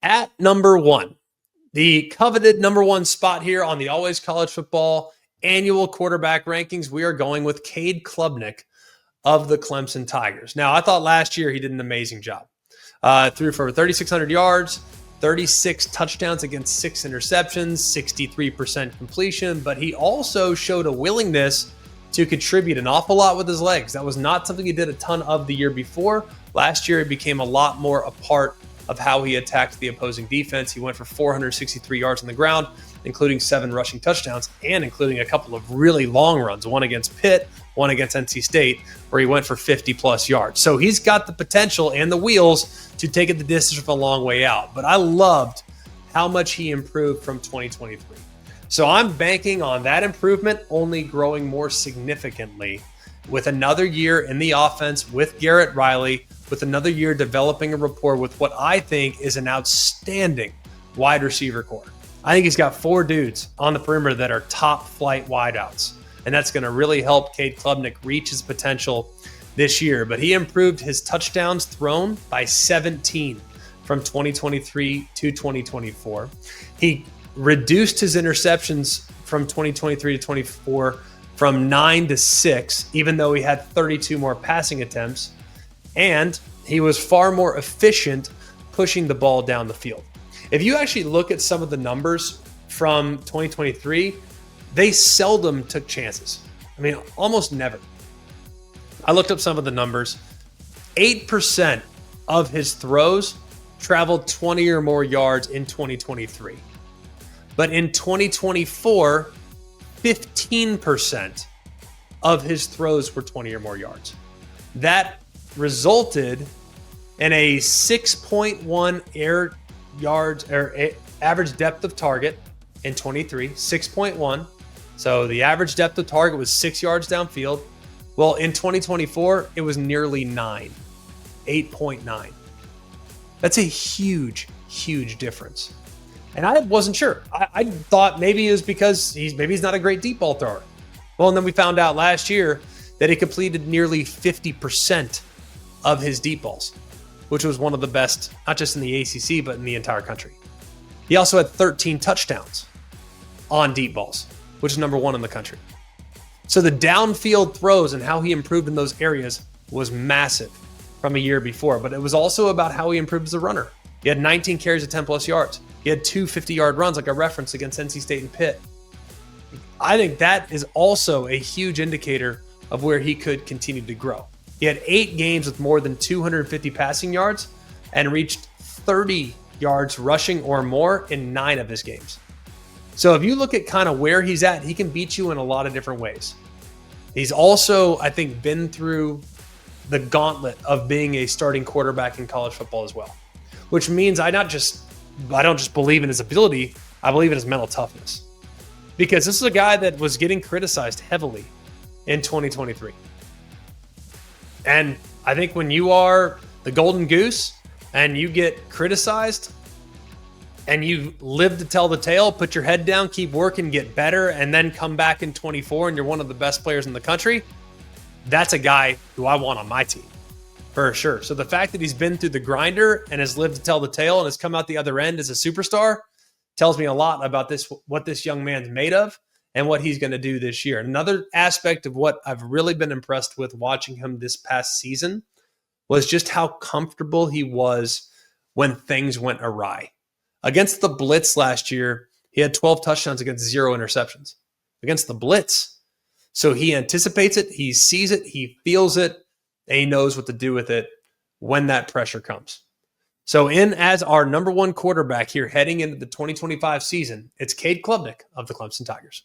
At number one, the coveted number one spot here on the Always College Football annual quarterback rankings, we are going with Cade Klubnik of the Clemson Tigers. Now, I thought last year he did an amazing job. Threw for 3,600 yards, 36 touchdowns against 6 interceptions, 63% completion, but he also showed a willingness to contribute an awful lot with his legs. That was not something he did a ton of the year before. Last year, it became a lot more a part of how he attacked the opposing defense. He went for 463 yards on the ground, including 7 rushing touchdowns and including a couple of really long runs, one against Pitt, one against NC State, where he went for 50-plus yards. So he's got the potential and the wheels to take it the distance from a long way out. But I loved how much he improved from 2023. So I'm banking on that improvement only growing more significantly with another year in the offense with Garrett Riley, with another year developing a rapport with what I think is an outstanding wide receiver core. I think he's got 4 dudes on the perimeter that are top flight wideouts, and that's going to really help Cade Klubnik reach his potential this year. But he improved his touchdowns thrown by 17 from 2023 to 2024. He reduced his interceptions from 2023 to 24 from 9 to 6, even though he had 32 more passing attempts. And he was far more efficient pushing the ball down the field. If you actually look at some of the numbers from 2023, they seldom took chances. I mean, almost never. I looked up some of the numbers. 8% of his throws traveled 20 or more yards in 2023. But in 2024, 15% of his throws were 20 or more yards. That resulted in a 6.1 air yards or average depth of target in 23, 6.1. So the average depth of target was 6 yards downfield. Well, in 2024, it was nearly 9, 8.9. That's a huge, huge difference. And I wasn't sure. I thought maybe it was because he's not a great deep ball thrower. Well, and then we found out last year that he completed nearly 50% of his deep balls, which was one of the best, not just in the ACC, but in the entire country. He also had 13 touchdowns on deep balls, which is number 1 in the country. So the downfield throws and how he improved in those areas was massive from a year before, but it was also about how he improved as a runner. He had 19 carries of 10-plus yards. He had 2 50-yard runs, like I referenced, against NC State and Pitt. I think that is also a huge indicator of where he could continue to grow. He had 8 games with more than 250 passing yards and reached 30 yards rushing or more in 9 of his games. So if you look at kind of where he's at, he can beat you in a lot of different ways. He's also, I think, been through the gauntlet of being a starting quarterback in college football as well, which means I don't just believe in his ability, I believe in his mental toughness. Because this is a guy that was getting criticized heavily in 2023. And I think when you are the golden goose and you get criticized and you live to tell the tale, put your head down, keep working, get better, and then come back in 24 and you're one of the best players in the country, that's a guy who I want on my team for sure. So the fact that he's been through the grinder and has lived to tell the tale and has come out the other end as a superstar tells me a lot about what this young man's made of and what he's going to do this year. Another aspect of what I've really been impressed with watching him this past season was just how comfortable he was when things went awry. Against the blitz last year, he had 12 touchdowns against 0 interceptions. Against the blitz. So he anticipates it, he sees it, he feels it, and he knows what to do with it when that pressure comes. So as our number 1 quarterback here heading into the 2025 season, it's Cade Klubnik of the Clemson Tigers.